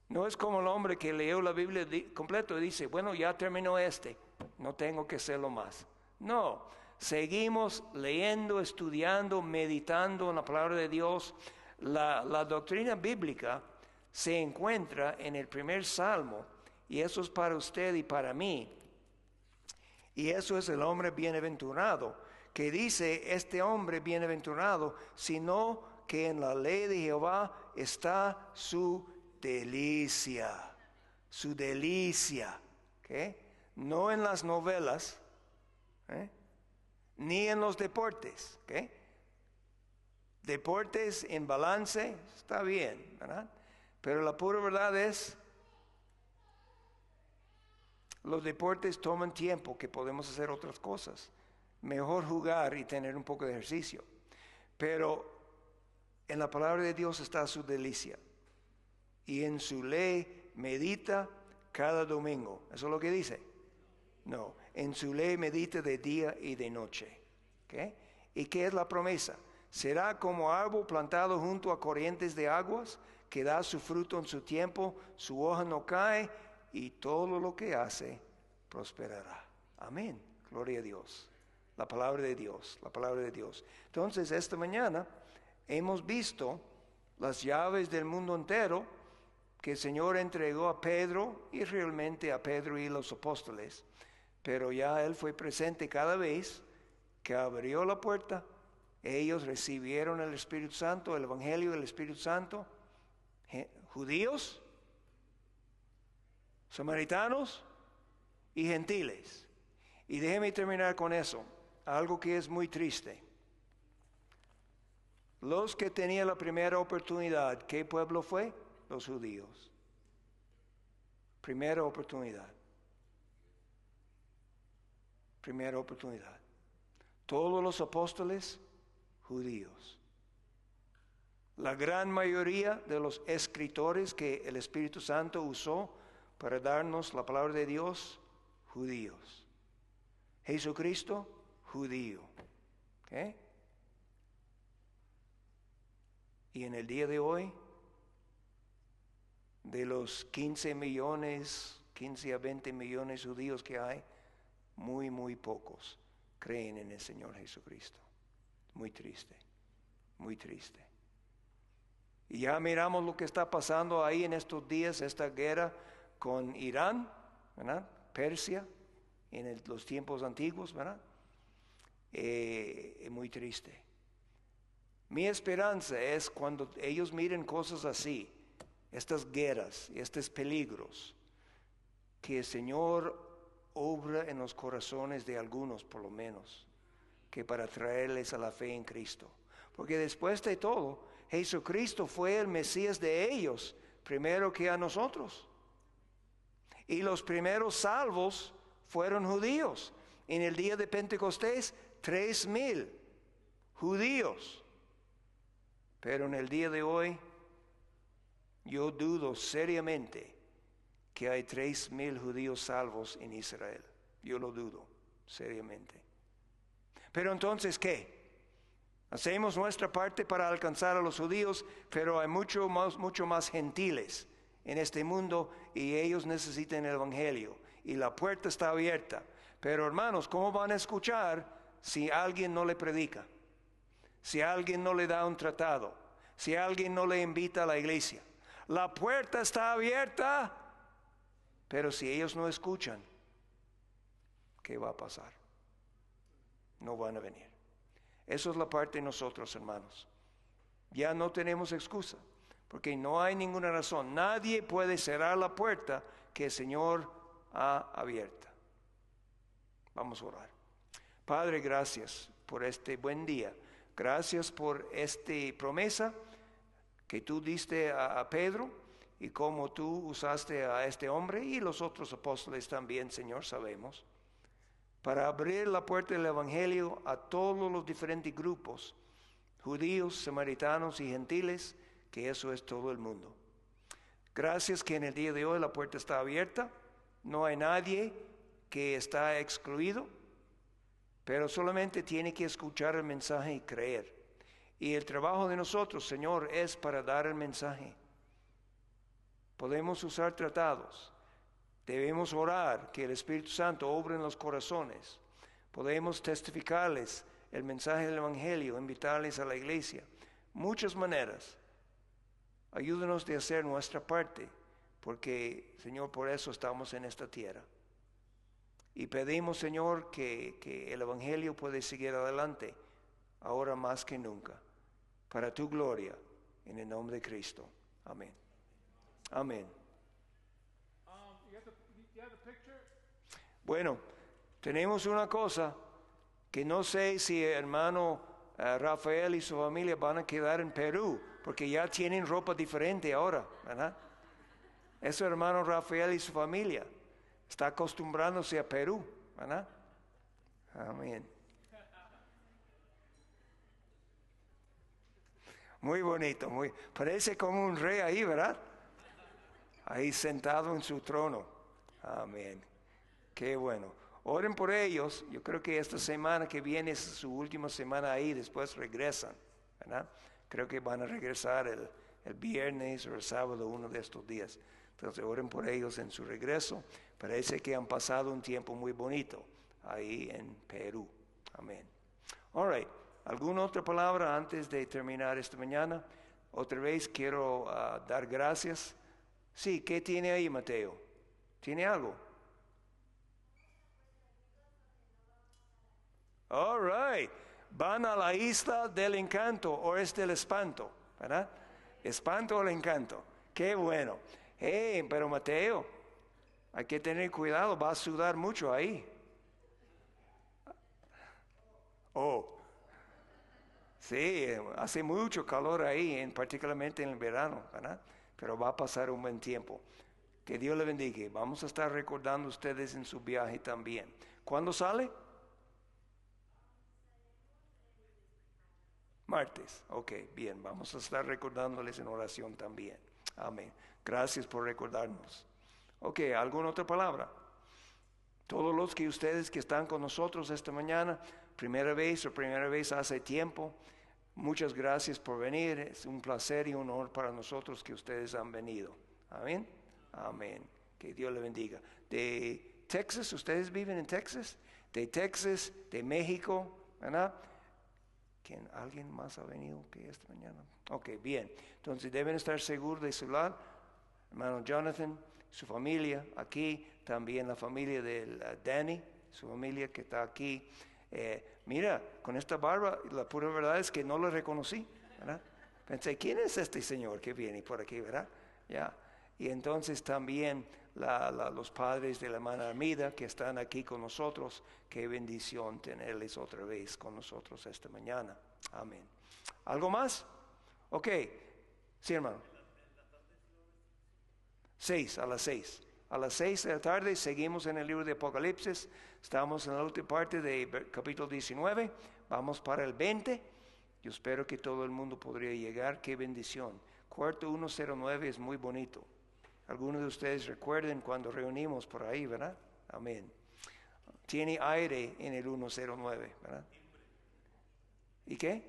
No es como el hombre que leyó la Biblia completo y dice, bueno, ya terminó no tengo que hacerlo más. No, seguimos leyendo, estudiando, meditando en la palabra de Dios. La doctrina bíblica se encuentra en el primer salmo, y eso es para usted y para mí. Y eso es el hombre bienaventurado, que dice, este hombre bienaventurado, sino que en la ley de Jehová está su delicia. Su delicia. ¿Okay? No en las novelas, ni en los deportes. ¿Okay? Deportes en balance, está bien, ¿verdad? Pero la pura verdad es, los deportes toman tiempo que podemos hacer otras cosas. Mejor jugar y tener un poco de ejercicio. Pero en la palabra de Dios está su delicia. Y en su ley medita cada domingo. ¿Eso es lo que dice? No, en su ley medita de día y de noche. ¿Okay? ¿Y qué es la promesa? Será como árbol plantado junto a corrientes de aguas, que da su fruto en su tiempo, su hoja no cae, y todo lo que hace prosperará. Amén. Gloria a Dios. La palabra de Dios, la palabra de Dios. Entonces, esta mañana hemos visto las llaves del mundo entero que el Señor entregó a Pedro, y realmente a Pedro y los apóstoles. Pero ya Él fue presente cada vez que abrió la puerta. Ellos recibieron el Espíritu Santo, el Evangelio del Espíritu Santo. Judíos, samaritanos y gentiles. Y déjeme terminar con eso, algo que es muy triste. Los que tenían la primera oportunidad, ¿qué pueblo fue? Los judíos. Primera oportunidad. Primera oportunidad. Todos los apóstoles, judíos. La gran mayoría de los escritores que el Espíritu Santo usó para darnos la palabra de Dios, judíos. Jesucristo, judío. ¿Okay? Y en el día de hoy, de los 15 a 20 millones judíos que hay, muy pocos creen en el Señor Jesucristo. Muy triste, muy triste. Y ya miramos lo que está pasando ahí en estos días, esta guerra con Irán, ¿verdad? Persia, en los tiempos antiguos, ¿verdad? Muy triste. Mi esperanza es cuando ellos miren cosas así, estas guerras y estos peligros, que el Señor obra en los corazones de algunos por lo menos, que para traerles a la fe en Cristo. Porque después de todo, Jesucristo fue el Mesías de ellos, primero que a nosotros. Y los primeros salvos fueron judíos. En el día de Pentecostés, 3,000 judíos. Pero en el día de hoy, yo dudo seriamente que hay 3,000 judíos salvos en Israel. Yo lo dudo seriamente. Pero entonces, ¿qué? Hacemos nuestra parte para alcanzar a los judíos, pero hay mucho más gentiles en este mundo, y ellos necesitan el Evangelio. Y la puerta está abierta. Pero hermanos, ¿cómo van a escuchar si alguien no le predica? Si alguien no le da un tratado, si alguien no le invita a la iglesia. La puerta está abierta, pero si ellos no escuchan, ¿qué va a pasar? No van a venir. Eso es la parte de nosotros, hermanos. Ya no tenemos excusa, porque no hay ninguna razón. Nadie puede cerrar la puerta que el Señor ha abierto. Vamos a orar. Padre, gracias por este buen día. Gracias por esta promesa que tú diste a Pedro, y cómo tú usaste a este hombre y los otros apóstoles también, Señor, sabemos, para abrir la puerta del Evangelio a todos los diferentes grupos, judíos, samaritanos y gentiles, que eso es todo el mundo. Gracias que en el día de hoy la puerta está abierta, no hay nadie que está excluido, pero solamente tiene que escuchar el mensaje y creer. Y el trabajo de nosotros, Señor, es para dar el mensaje. Podemos usar tratados. Debemos orar que el Espíritu Santo obre en los corazones. Podemos testificarles el mensaje del Evangelio, invitarles a la iglesia. Muchas maneras. Ayúdanos de hacer nuestra parte, porque, Señor, por eso estamos en esta tierra. Y pedimos, Señor, que el Evangelio pueda seguir adelante, ahora más que nunca, para tu gloria, en el nombre de Cristo. Amén. Amén. Bueno, tenemos una cosa que no sé si el hermano Rafael y su familia van a quedar en Perú, porque ya tienen ropa diferente ahora, ¿verdad? Es su hermano Rafael y su familia. Está acostumbrándose a Perú, ¿verdad? Amén. Muy bonito, parece como un rey ahí, ¿verdad? Ahí sentado en su trono. Amén. Qué bueno. Oren por ellos. Yo creo que esta semana que viene es su última semana ahí, después regresan, ¿verdad? Creo que van a regresar el viernes o el sábado, uno de estos días. Entonces oren por ellos en su regreso. Parece que han pasado un tiempo muy bonito ahí en Perú. Amén. All right. ¿Alguna otra palabra antes de terminar esta mañana? Otra vez quiero dar gracias. Sí, ¿qué tiene ahí, Mateo? ¿Tiene algo? All right. Van a la isla del encanto o es del espanto, ¿verdad? Espanto o el encanto. Qué bueno. Pero Mateo, hay que tener cuidado, va a sudar mucho ahí. Oh, sí, hace mucho calor ahí, particularmente en el verano, ¿verdad? Pero va a pasar un buen tiempo. Que Dios le bendiga. Vamos a estar recordando ustedes en su viaje también. ¿Cuándo sale? Martes. Ok, bien. Vamos a estar recordándoles en oración también. Amén. Gracias por recordarnos. Ok, ¿alguna otra palabra? Todos los que ustedes que están con nosotros esta mañana, primera vez hace tiempo, muchas gracias por venir. Es un placer y un honor para nosotros que ustedes han venido. Amén. Amén. Que Dios le bendiga. De Texas, ¿ustedes viven en Texas? De Texas, de México, ¿verdad? ¿Alguien más ha venido que esta mañana? Ok, bien. Entonces deben estar seguros de su lado. Hermano Jonathan, su familia aquí, también la familia de Danny, su familia que está aquí. Mira, con esta barba, la pura verdad es que no lo reconocí, ¿verdad? Pensé, ¿quién es este señor que viene por aquí, verdad? Ya. Y entonces también los padres de la hermana Armida que están aquí con nosotros, qué bendición tenerles otra vez con nosotros esta mañana. Amén. ¿Algo más? Ok. Sí, hermano. 6, a las 6. A las 6 de la tarde seguimos en el libro de Apocalipsis. Estamos en la última parte de capítulo 19. Vamos para el 20. Yo espero que todo el mundo podría llegar. Qué bendición. Cuarto 109 es muy bonito. Algunos de ustedes recuerden cuando reunimos por ahí, ¿verdad? Amén. Tiene aire en el 109, ¿verdad? ¿Y qué?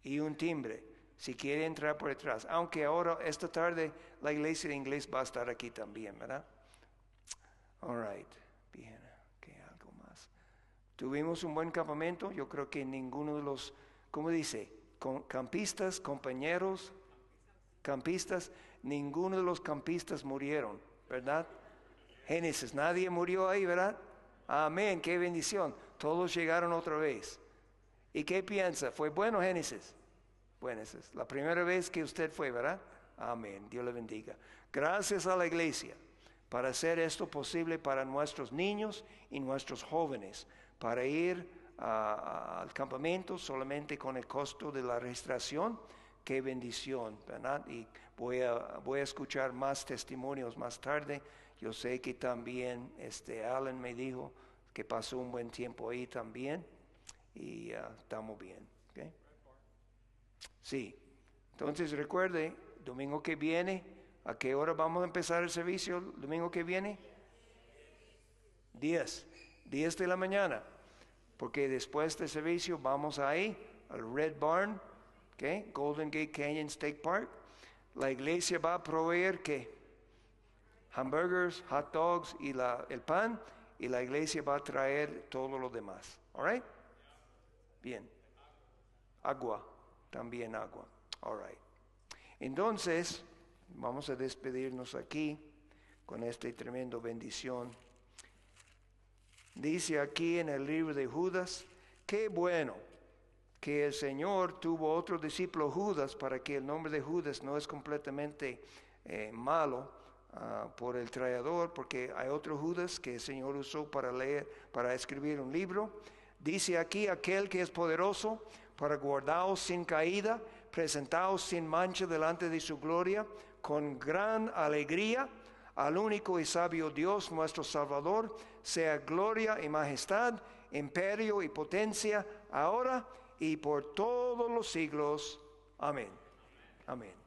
Y un timbre. Si quiere entrar por detrás. Aunque ahora, esta tarde, la iglesia de inglés va a estar aquí también, ¿verdad? All right. Bien. ¿Qué algo más? Tuvimos un buen campamento. Yo creo que ninguno de los, ¿cómo dice? Campistas, compañeros, campistas, ninguno de los campistas murieron, ¿verdad? Génesis, nadie murió ahí, ¿verdad? Amén, qué bendición. Todos llegaron otra vez. ¿Y qué piensa? ¿Fue bueno Génesis? Bueno, esa es la primera vez que usted fue, ¿verdad? Amén, Dios le bendiga. Gracias a la iglesia para hacer esto posible para nuestros niños y nuestros jóvenes, para ir al campamento solamente con el costo de la registración. Qué bendición, ¿verdad? Y voy a escuchar más testimonios más tarde. Yo sé que también Alan me dijo que pasó un buen tiempo ahí también y estamos bien. ¿Okay? Sí, entonces recuerde, domingo que viene, ¿a qué hora vamos a empezar el servicio? ¿Domingo que viene? 10. 10 de la mañana, porque después del servicio vamos ahí al Red Barn, ¿okay? Golden Gate Canyon State Park. La iglesia va a proveer ¿qué? Hamburgers, hot dogs y el pan, y la iglesia va a traer todo lo demás. All right? Bien. Agua, también agua. All right. Entonces, vamos a despedirnos aquí con esta tremenda bendición. Dice aquí en el libro de Judas, qué bueno que el Señor tuvo otro discípulo Judas, para que el nombre de Judas no es completamente malo por el traidor, porque hay otro Judas que el Señor usó para escribir un libro. Dice aquí, aquel que es poderoso para guardaros sin caída, presentaos sin mancha delante de su gloria, con gran alegría, al único y sabio Dios nuestro Salvador, sea gloria y majestad, imperio y potencia, ahora y por todos los siglos. Amén. Amén.